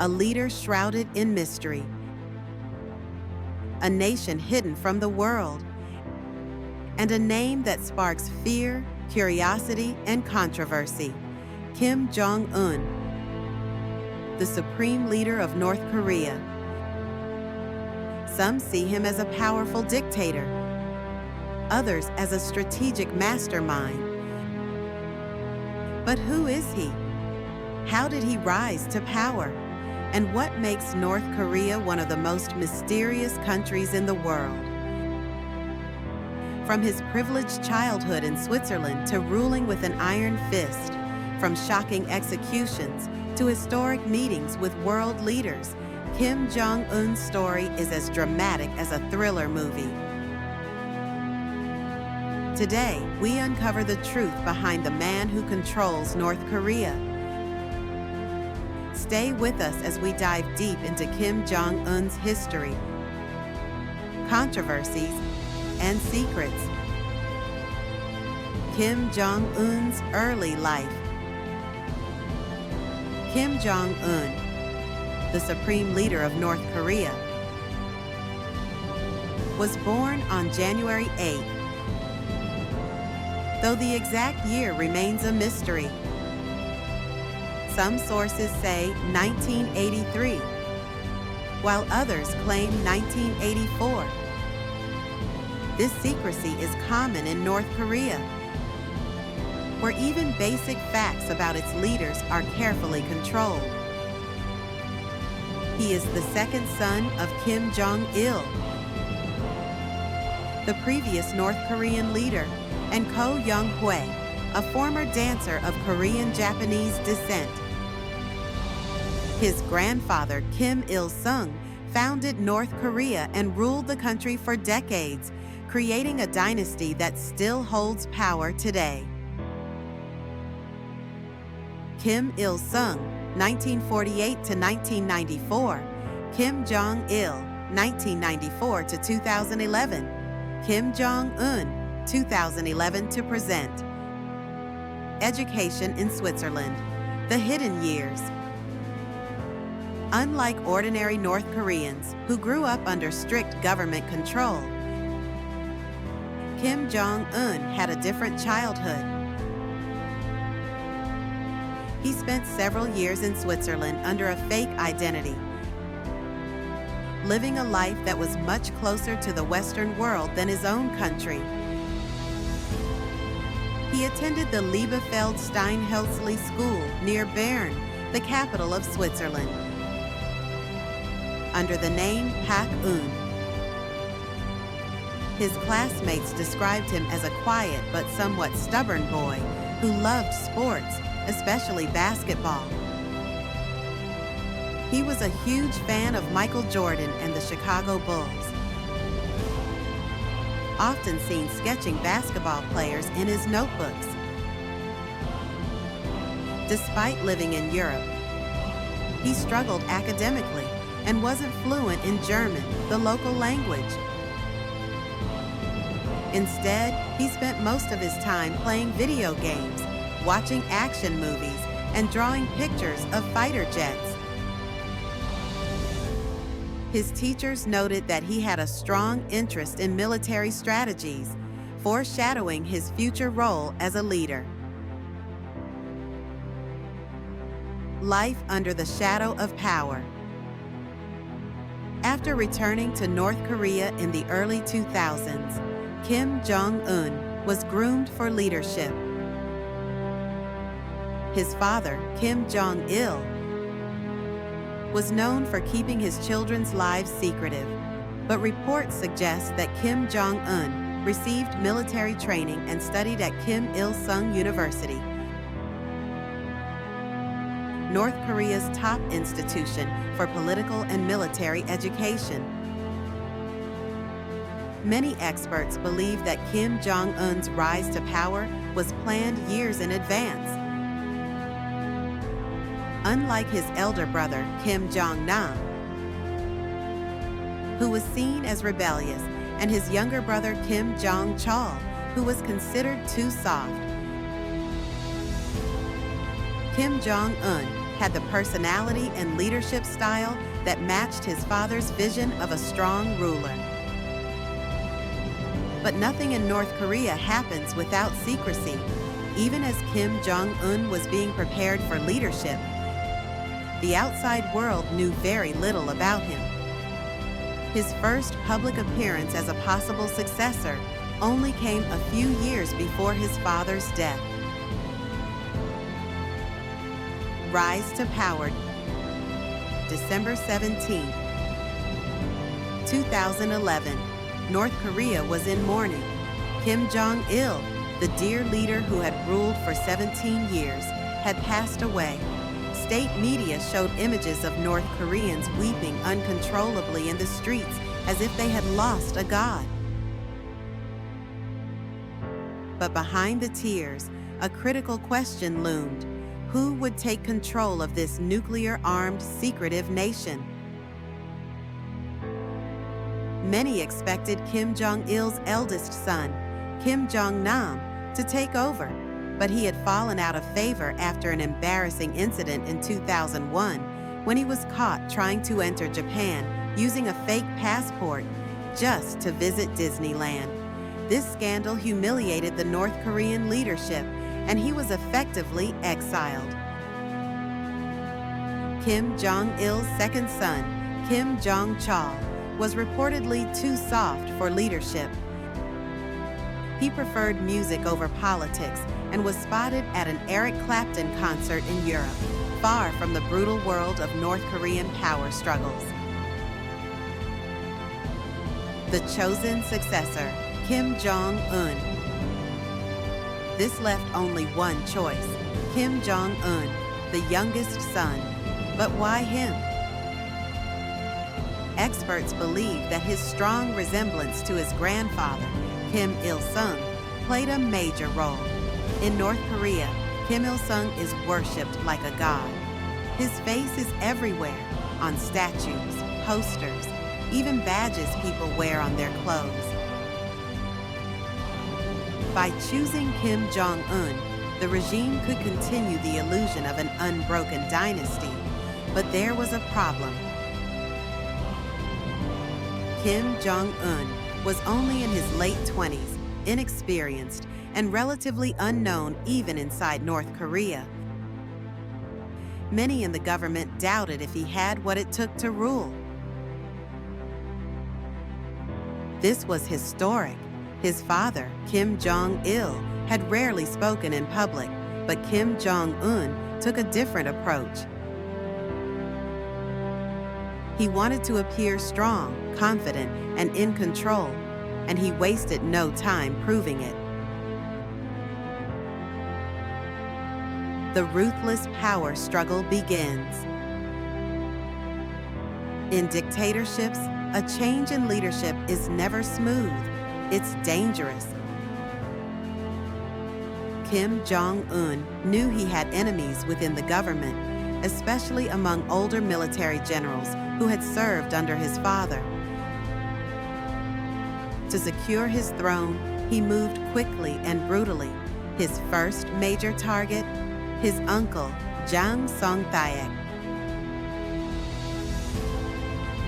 a leader shrouded in mystery, a nation hidden from the world, and a name that sparks fear, curiosity, and controversy. Kim Jong Un, the supreme leader of North Korea. Some see him as a powerful dictator, others as a strategic mastermind. But who is he? How did he rise to power? And what makes North Korea one of the most mysterious countries in the world? From his privileged childhood in Switzerland to ruling with an iron fist, from shocking executions to historic meetings with world leaders, Kim Jong Un's story is as dramatic as a thriller movie. Today, we uncover the truth behind the man who controls North Korea. Stay with us as we dive deep into Kim Jong Un's history, controversies, and secrets. Kim Jong Un's early life. Kim Jong Un, the supreme leader of North Korea, was born on January 8th, though the exact year remains a mystery. Some sources say 1983, while others claim 1984. This secrecy is common in North Korea, where even basic facts about its leaders are carefully controlled. He is the second son of Kim Jong-il, the previous North Korean leader, and 𝐄𝐍𝐿, a former dancer of Korean-Japanese descent. His grandfather, Kim Il-sung, founded North Korea and ruled the country for decades, creating a dynasty that still holds power today. Kim Il-sung, 1948 to 1994, Kim Jong-il, 1994 to 2011, Kim Jong-un, 2011 to present. Education in Switzerland, the hidden years. Unlike ordinary North Koreans who grew up under strict government control, Kim Jong-un had a different childhood. He spent several years in Switzerland under a fake identity, living a life that was much closer to the Western world than his own country. He attended the 𝐓𝐇𝐈𝐒 school near Bern, the capital of Switzerland, under the name Pak Un. His classmates described him as a quiet but somewhat stubborn boy who loved sports, especially basketball. He was a huge fan of Michael Jordan and the Chicago Bulls, often seen sketching basketball players in his notebooks. Despite living in Europe, he struggled academically and wasn't fluent in German, the local language. Instead, he spent most of his time playing video games, watching action movies, and drawing pictures of fighter jets. His teachers noted that he had a strong interest in military strategies, foreshadowing his future role as a leader. Life under the shadow of power. After returning to North Korea in the early 2000s, Kim Jong-un was groomed for leadership. His father, Kim Jong-il, was known for keeping his children's lives secretive, but reports suggest that Kim Jong-un received military training and studied at Kim Il-sung University, North Korea's top institution for political and military education. Many experts believe that Kim Jong-un's rise to power was planned years in advance. Unlike his elder brother, Kim Jong-nam, who was seen as rebellious, and his younger brother, Kim Jong-chol, who was considered too soft, Kim Jong-un had the personality and leadership style that matched his father's vision of a strong ruler. But nothing in North Korea happens without secrecy. Even as Kim Jong Un was being prepared for leadership, the outside world knew very little about him. His first public appearance as a possible successor only came a few years before his father's death. Rise to power, December 17, 2011. North Korea was in mourning. Kim Jong Il, the dear leader who had ruled for 17 years, had passed away. State media showed images of North Koreans weeping uncontrollably in the streets as if they had lost a god. But behind the tears, a critical question loomed. Who would take control of this nuclear-armed, secretive nation? Many expected Kim Jong-il's eldest son, Kim Jong-nam, to take over, but he had fallen out of favor after an embarrassing incident in 2001 when he was caught trying to enter Japan using a fake passport just to visit Disneyland. This scandal humiliated the North Korean leadership, and he was effectively exiled. Kim Jong-il's second son, Kim Jong-chol, was reportedly too soft for leadership. He preferred music over politics and was spotted at an Eric Clapton concert in Europe, far from the brutal world of North Korean power struggles. The chosen successor, Kim Jong-un. This left only one choice, Kim Jong-un, the youngest son. But why him? Experts believe that his strong resemblance to his grandfather, Kim Il-sung, played a major role. In North Korea, Kim Il-sung is worshipped like a god. His face is everywhere, on statues, posters, even badges people wear on their clothes. By choosing Kim Jong-un, the regime could continue the illusion of an unbroken dynasty. But there was a problem. Kim Jong-un was only in his late 20s, inexperienced, and relatively unknown even inside North Korea. Many in the government doubted if he had what it took to rule. This was historic. His father, Kim Jong-il, had rarely spoken in public, but Kim Jong-un took a different approach. He wanted to appear strong, confident, and in control, and he wasted no time proving it. The ruthless power struggle begins. In dictatorships, a change in leadership is never smooth. It's dangerous. Kim Jong-un knew he had enemies within the government, especially among older military generals who had served under his father. To secure his throne, he moved quickly and brutally. His first major target, his uncle, Jang Song-thaek.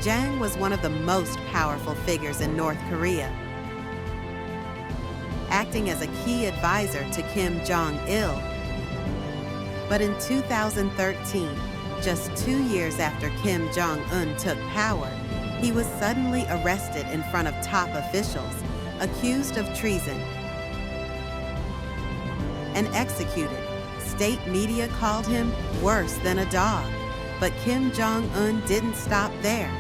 Jang was one of the most powerful figures in North Korea, acting as a key advisor to Kim Jong-il. But in 2013, just 2 years after Kim Jong-un took power, he was suddenly arrested in front of top officials, accused of treason, and executed. State media called him worse than a dog, but Kim Jong-un didn't stop there.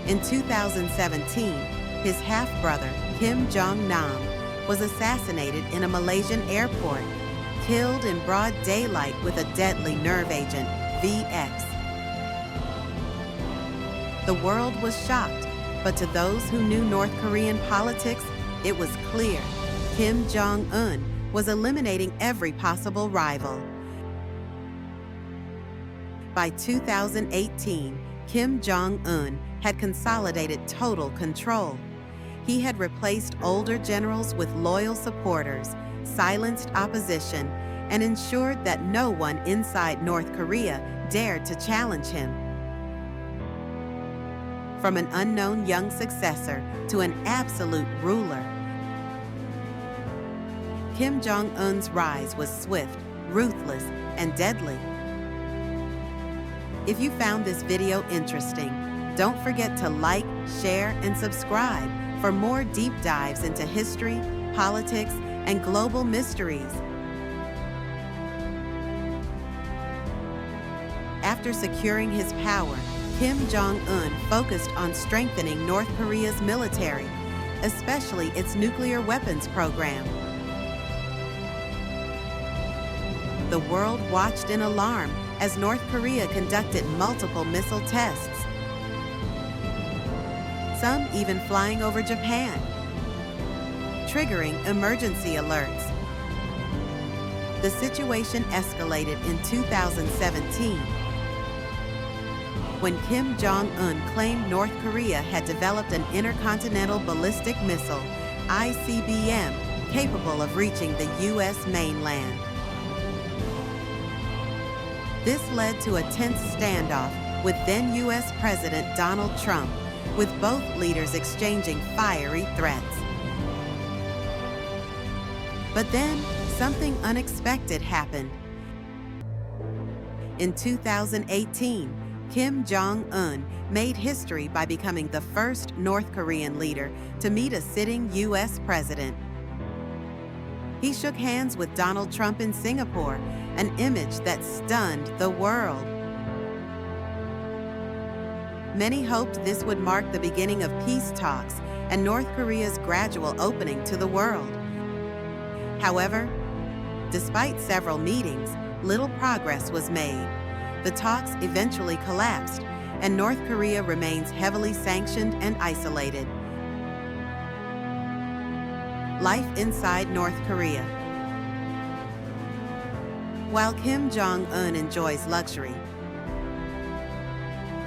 In 2017, his half-brother, Kim Jong-nam, was assassinated in a Malaysian airport, killed in broad daylight with a deadly nerve agent, 𝐕𝐵𝐾. The world was shocked, but to those who knew North Korean politics, it was clear Kim Jong-un was eliminating every possible rival. By 2018, Kim Jong-un had consolidated total control. He had replaced older generals with loyal supporters, silenced opposition, and ensured that no one inside North Korea dared to challenge him. From an unknown young successor to an absolute ruler, Kim Jong Un's rise was swift, ruthless, and deadly. If you found this video interesting, don't forget to like, share, and subscribe for more deep dives into history, politics, and global mysteries. After securing his power, Kim Jong Un focused on strengthening North Korea's military, especially its nuclear weapons program. The world watched in alarm as North Korea conducted multiple missile tests, some even flying over Japan, triggering emergency alerts. The situation escalated in 2017 when Kim Jong Un claimed North Korea had developed an intercontinental ballistic missile, ICBM, capable of reaching the U.S. mainland. This led to a tense standoff with then U.S. President Donald Trump, with both leaders exchanging fiery threats. But then, something unexpected happened. In 2018, Kim Jong Un made history by becoming the first North Korean leader to meet a sitting U.S. president. He shook hands with Donald Trump in Singapore, an image that stunned the world. Many hoped this would mark the beginning of peace talks and North Korea's gradual opening to the world. However, despite several meetings, little progress was made. The talks eventually collapsed, and North Korea remains heavily sanctioned and isolated. Life inside North Korea. While Kim Jong Un enjoys luxury,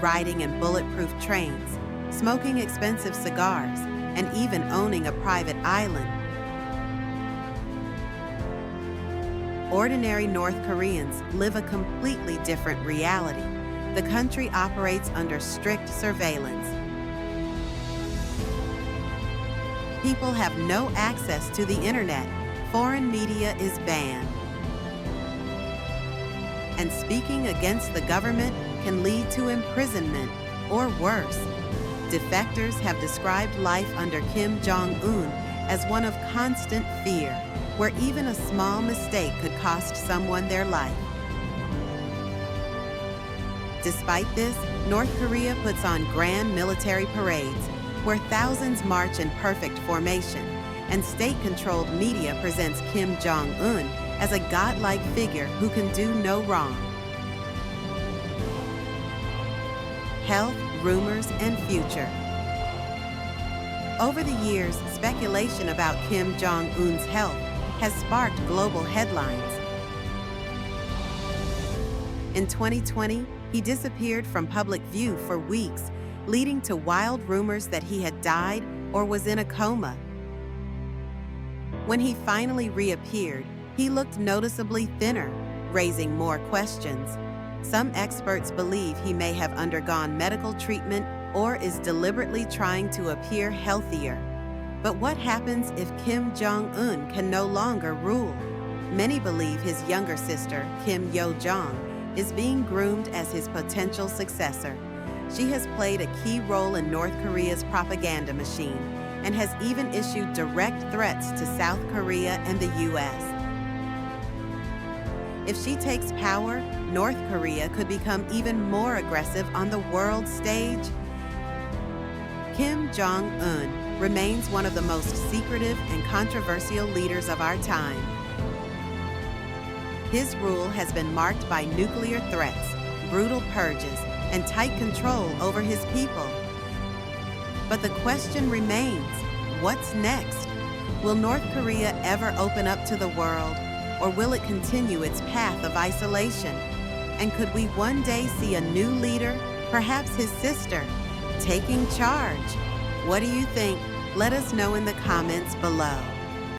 riding in bulletproof trains, smoking expensive cigars, and even owning a private island, ordinary North Koreans live a completely different reality. The country operates under strict surveillance. People have no access to the internet. Foreign media is banned. And speaking against the government can lead to imprisonment or worse. Defectors have described life under Kim Jong Un as one of constant fear, where even a small mistake could cost someone their life. Despite this, North Korea puts on grand military parades, where thousands march in perfect formation, and state-controlled media presents Kim Jong Un as a godlike figure who can do no wrong. Health, rumors, and future. Over the years, speculation about Kim Jong Un's health has sparked global headlines. In 2020, he disappeared from public view for weeks, leading to wild rumors that he had died or was in a coma. When he finally reappeared, he looked noticeably thinner, raising more questions. Some experts believe he may have undergone medical treatment or is deliberately trying to appear healthier. But what happens if Kim Jong Un can no longer rule? Many believe his younger sister, Kim Yo-jong, is being groomed as his potential successor. She has played a key role in North Korea's propaganda machine and has even issued direct threats to South Korea and the U.S. If she takes power, North Korea could become even more aggressive on the world stage. Kim Jong Un remains one of the most secretive and controversial leaders of our time. His rule has been marked by nuclear threats, brutal purges, and tight control over his people. But the question remains, what's next? Will North Korea ever open up to the world, or will it continue its path of isolation? And could we one day see a new leader, perhaps his sister, taking charge? What do you think? Let us know in the comments below.